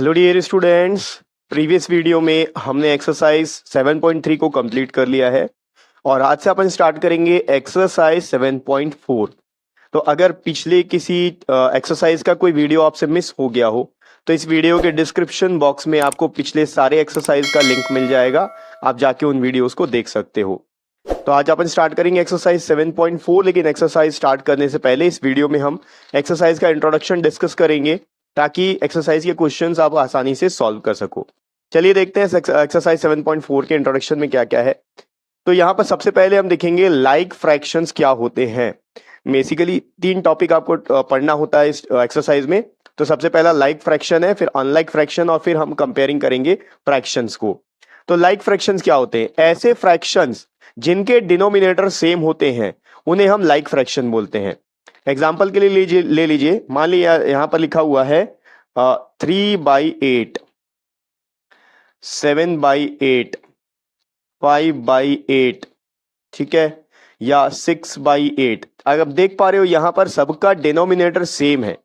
Hello dear students. Previous video में हमने exercise 7.3 को कंप्लीट कर लिया है और आज से अपन स्टार्ट करेंगे एक्सरसाइज 7.4। तो अगर पिछले किसी एक्सरसाइज का कोई वीडियो आपसे मिस हो गया हो तो इस वीडियो के डिस्क्रिप्शन बॉक्स में आपको पिछले सारे एक्सरसाइज का लिंक मिल जाएगा, आप जाके उन वीडियोस को देख सकते हो। तो आज अपन स्टार्ट करेंगे एक्सरसाइज 7.4, लेकिन एक्सरसाइज स्टार्ट करने से पहले इस वीडियो में हम एक्सरसाइज का इंट्रोडक्शन डिस्कस करेंगे ताकि एक्सरसाइज के क्वेश्चंस आप आसानी से सॉल्व कर सको। चलिए देखते हैं एक्सरसाइज 7.4 के इंट्रोडक्शन में क्या क्या है। तो यहाँ पर सबसे पहले हम देखेंगे लाइक फ्रैक्शंस क्या होते हैं। बेसिकली 3 टॉपिक आपको पढ़ना होता है इस एक्सरसाइज में। तो सबसे पहला लाइक फ्रैक्शन है, फिर अनलाइक फ्रैक्शन और फिर हम कंपेयरिंग करेंगे फ्रैक्शंस को। तो लाइक फ्रैक्शंस क्या होते हैं? ऐसे फ्रैक्शंस जिनके डिनोमिनेटर सेम होते हैं उन्हें हम लाइक फ्रैक्शन बोलते हैं। एग्जाम्पल के लिए ले लीजिए, मान लीजिए यहां पर लिखा हुआ है 3/8, 7/8, 5/8, ठीक है, या 6/8। अगर आप देख पा रहे हो यहां पर सबका डिनोमिनेटर सेम है।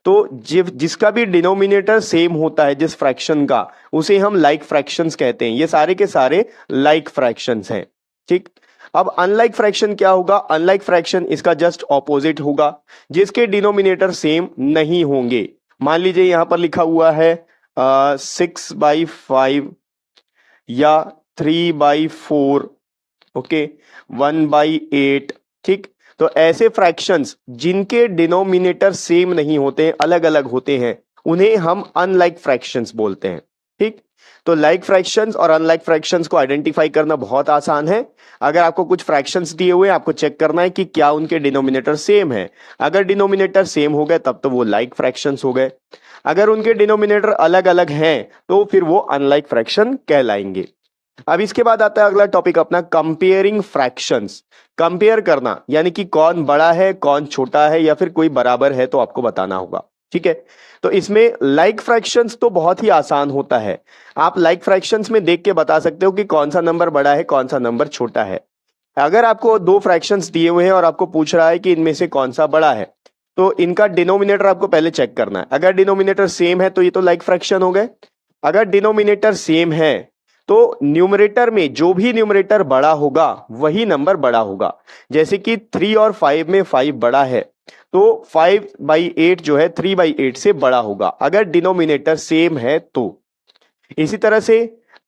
तो जिसका भी डिनोमिनेटर सेम होता है जिस फ्रैक्शन का, उसे हम लाइक फ्रैक्शंस कहते हैं। ये सारे के सारे लाइक फ्रैक्शंस हैं, ठीक। अब अनलाइक फ्रैक्शन क्या होगा? अनलाइक फ्रैक्शन इसका जस्ट ऑपोजिट होगा, जिसके डिनोमिनेटर सेम नहीं होंगे। मान लीजिए यहां पर लिखा हुआ है 6/5 या 3/4, ओके, 1/8, ठीक। तो ऐसे फ्रैक्शंस जिनके डिनोमिनेटर सेम नहीं होते, अलग अलग होते हैं, उन्हें हम अनलाइक फ्रैक्शंस बोलते हैं, ठीक। तो लाइक फ्रैक्शंस और अनलाइक फ्रैक्शंस को आइडेंटिफाई करना बहुत आसान है। अगर आपको कुछ फ्रैक्शंस दिए हुए हैं, आपको चेक करना है कि क्या उनके डिनोमिनेटर सेम है। अगर डिनोमिनेटर सेम हो गए तब तो वो लाइक फ्रैक्शंस हो गए। अगर उनके डिनोमिनेटर अलग अलग हैं तो फिर वो अनलाइक फ्रैक्शन कहलाएंगे। अब इसके बाद आता है अगला टॉपिक अपना, कंपेयरिंग फ्रैक्शंस। कंपेयर करना यानी कि कौन बड़ा है कौन छोटा है या फिर कोई बराबर है तो आपको बताना होगा, ठीक है। तो इसमें लाइक फ्रैक्शंस तो बहुत ही आसान होता है। आप लाइक फ्रैक्शंस में देख के बता सकते हो कि कौन सा नंबर बड़ा है कौन सा नंबर छोटा है। अगर आपको 2 फ्रैक्शंस दिए हुए हैं और आपको पूछ रहा है कि इनमें से कौन सा बड़ा है, तो इनका डिनोमिनेटर आपको पहले चेक करना है। अगर डिनोमिनेटर सेम है तो ये तो लाइक फ्रैक्शन हो गए। अगर डिनोमिनेटर सेम है तो न्यूमरेटर में जो भी न्यूमरेटर बड़ा होगा वही नंबर बड़ा होगा। जैसे कि 3 और 5 में 5 बड़ा है तो 5/8 जो है 3/8 से बड़ा होगा, अगर डिनोमिनेटर सेम है तो। इसी तरह से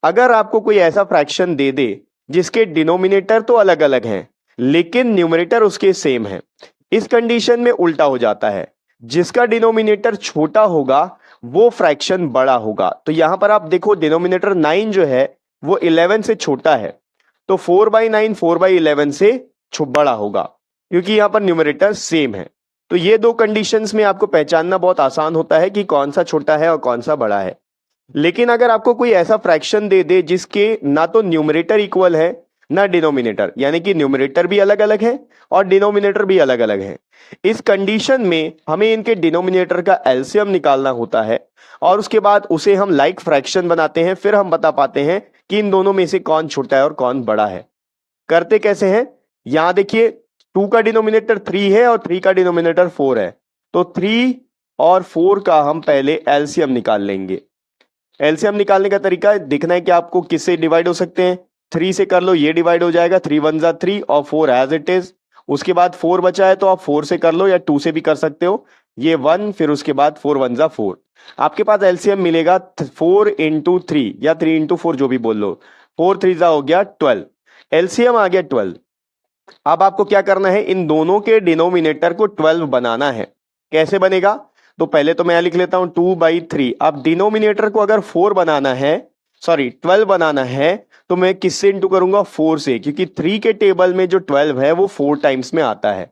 अगर आपको कोई ऐसा फ्रैक्शन दे दे जिसके डिनोमिनेटर तो अलग अलग हैं लेकिन न्यूमरेटर उसके सेम है, इस कंडीशन में उल्टा हो जाता है। जिसका डिनोमिनेटर छोटा होगा वो फ्रैक्शन बड़ा होगा। तो यहां पर आप देखो डिनोमिनेटर 9 जो है वो 11 से छोटा है, तो 4/9 4/11 से बड़ा होगा क्योंकि यहां पर न्यूमरेटर सेम है। तो ये 2 कंडीशंस में आपको पहचानना बहुत आसान होता है कि कौन सा छोटा है और कौन सा बड़ा है। लेकिन अगर आपको कोई ऐसा फ्रैक्शन दे दे जिसके ना तो न्यूमरेटर इक्वल है ना डिनोमिनेटर, यानी कि न्यूमरेटर भी अलग अलग है और डिनोमिनेटर भी अलग अलग है, इस कंडीशन में हमें इनके डिनोमिनेटर का एलसीएम निकालना होता है और उसके बाद उसे हम लाइक फ्रैक्शन बनाते हैं। फिर हम बता पाते हैं कि इन दोनों में से कौन छोटा है और कौन बड़ा है। करते कैसे हैं? यहां देखिए 2 का डिनोमिनेटर 3 है और 3 का डिनोमिनेटर 4 है, तो 3 और 4 का हम पहले एलसीएम निकाल लेंगे। एलसीएम निकालने का तरीका देखना है कि आपको किससे डिवाइड हो सकते हैं। 3 से कर लो, ये डिवाइड हो जाएगा, 3 1 जा 3 और 4 एज इट इज। उसके बाद 4 बचा है तो आप 4 से कर लो या 2 से भी कर सकते हो, ये 1, फिर उसके बाद 4 1 जा 4। आपके पास एलसीएम मिलेगा 4 × 3 या 3 × 4 जो भी बोल लो, 4 3 जा हो गया 12, एलसीएम आ गया 12। अब आपको क्या करना है, इन दोनों के डिनोमिनेटर को 12 बनाना है। कैसे बनेगा? तो पहले तो मैं यहां लिख लेता हूं 2/3। अब डिनोमिनेटर को अगर 4 बनाना है, सॉरी 12 बनाना है, तो मैं किससे इंटू करूंगा? 4 से, क्योंकि 3 के टेबल में जो 12 है वो 4 टाइम्स में आता है।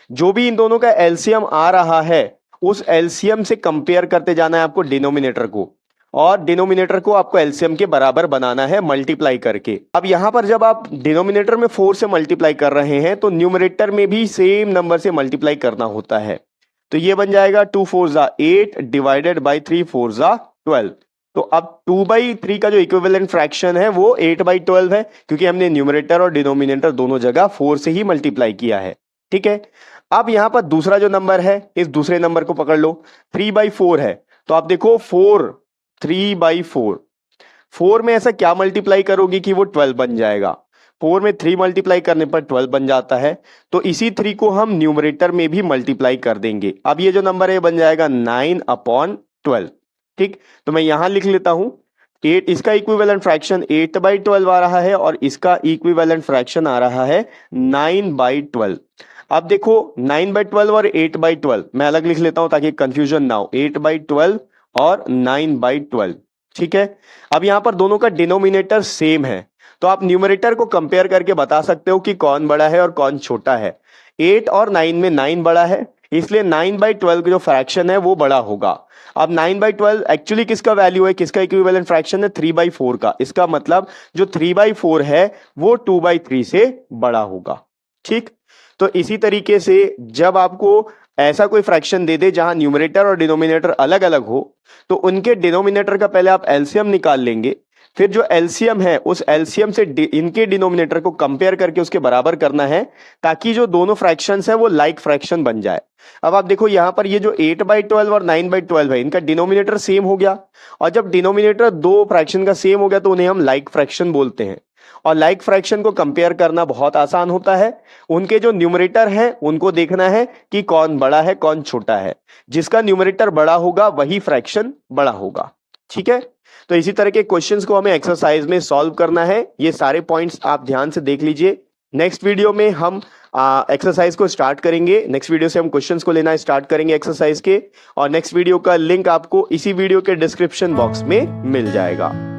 जो भी इन दोनों का एलसीएम आ रहा है उस एलसीएम से कंपेयर करते जाना है आपको डिनोमिनेटर को, और डिनोमिनेटर को आपको एलसीएम के बराबर बनाना है मल्टीप्लाई करके। अब यहां पर जब आप डिनोमिनेटर में 4 से मल्टीप्लाई कर रहे हैं तो न्यूमरेटर में भी सेम नंबर से मल्टीप्लाई करना होता है। तो ये बन जाएगा 2 4 जा 8 डिवाइडेड बाई 3 4 जा 12। तो अब 2/3 का जो इक्विवेलेंट फ्रैक्शन है वो 8/12 है, क्योंकि हमने न्यूमरेटर और डिनोमिनेटर दोनों जगह 4 से ही मल्टीप्लाई किया है, ठीक है। अब यहां पर दूसरा जो नंबर है, इस दूसरे नंबर को पकड़ लो, 3/4 है, तो आप देखो 4 3/4, 4 में ऐसा क्या मल्टीप्लाई करोगी कि वो 12 बन जाएगा? 4 में 3 मल्टीप्लाई करने पर 12 बन जाता है, तो इसी 3 को हम न्यूमरेटर में भी मल्टीप्लाई कर देंगे। अब ये जो नंबर है बन जाएगा 9/12। ठीक, तो मैं यहां लिख लेता हूं 8, इसका इक्विवेलेंट फ्रैक्शन 8/12 आ रहा है और इसका इक्विवेलेंट फ्रैक्शन आ रहा है 9/12। अब देखो 9/12 और 8/12 मैं अलग लिख लेता हूं ताकि कंफ्यूजन ना हो, 8/12 और 9/12। ठीक है, अब यहां पर दोनों का डिनोमिनेटर सेम है, तो आप न्यूमरेटर को कंपेयर करके बता सकते हो कि कौन बड़ा है और कौन छोटा है। 8 और 9 में 9 बड़ा है, इसलिए 9/12 का जो फ्रैक्शन है वो बड़ा होगा। अब 9/12 एक्चुअली किसका वैल्यू है, किसका इक्विवेलेंट फ्रैक्शन है? 3/4 का। इसका मतलब जो 3/4 है वो 2/3 से बड़ा होगा। ठीक, तो इसी तरीके से जब आपको ऐसा कोई फ्रैक्शन दे दे जहां न्यूमरेटर और डिनोमिनेटर अलग अलग हो, तो उनके डिनोमिनेटर का पहले आप एलसीएम निकाल लेंगे, फिर जो एलसीएम है उस एलसीएम से इनके डिनोमिनेटर को कंपेयर करके उसके बराबर करना है, ताकि जो दोनों फ्रैक्शंस है वो लाइक फ्रैक्शन बन जाए। अब आप देखो यहां पर ये जो 8/12 और 9/12 है, इनका डिनोमिनेटर सेम हो गया, और जब डिनोमिनेटर दो फ्रैक्शन का सेम हो गया तो उन्हें हम लाइक फ्रैक्शन बोलते हैं। और लाइक फ्रैक्शन को कंपेयर करना बहुत आसान होता है, उनके जो न्यूमरेटर हैं उनको देखना है कि कौन बड़ा है कौन छोटा है, जिसका न्यूमरेटर बड़ा होगा वही फ्रैक्शन बड़ा होगा। ठीक है, तो इसी तरह के क्वेश्चंस को हमें एक्सरसाइज में सॉल्व करना है। ये सारे पॉइंट्स आप ध्यान से देख लीजिए। नेक्स्ट वीडियो में हम एक्सरसाइज को स्टार्ट करेंगे, नेक्स्ट वीडियो से हम क्वेश्चंस को लेना स्टार्ट करेंगे एक्सरसाइज के, और नेक्स्ट वीडियो का लिंक आपको इसी वीडियो के डिस्क्रिप्शन बॉक्स में मिल जाएगा।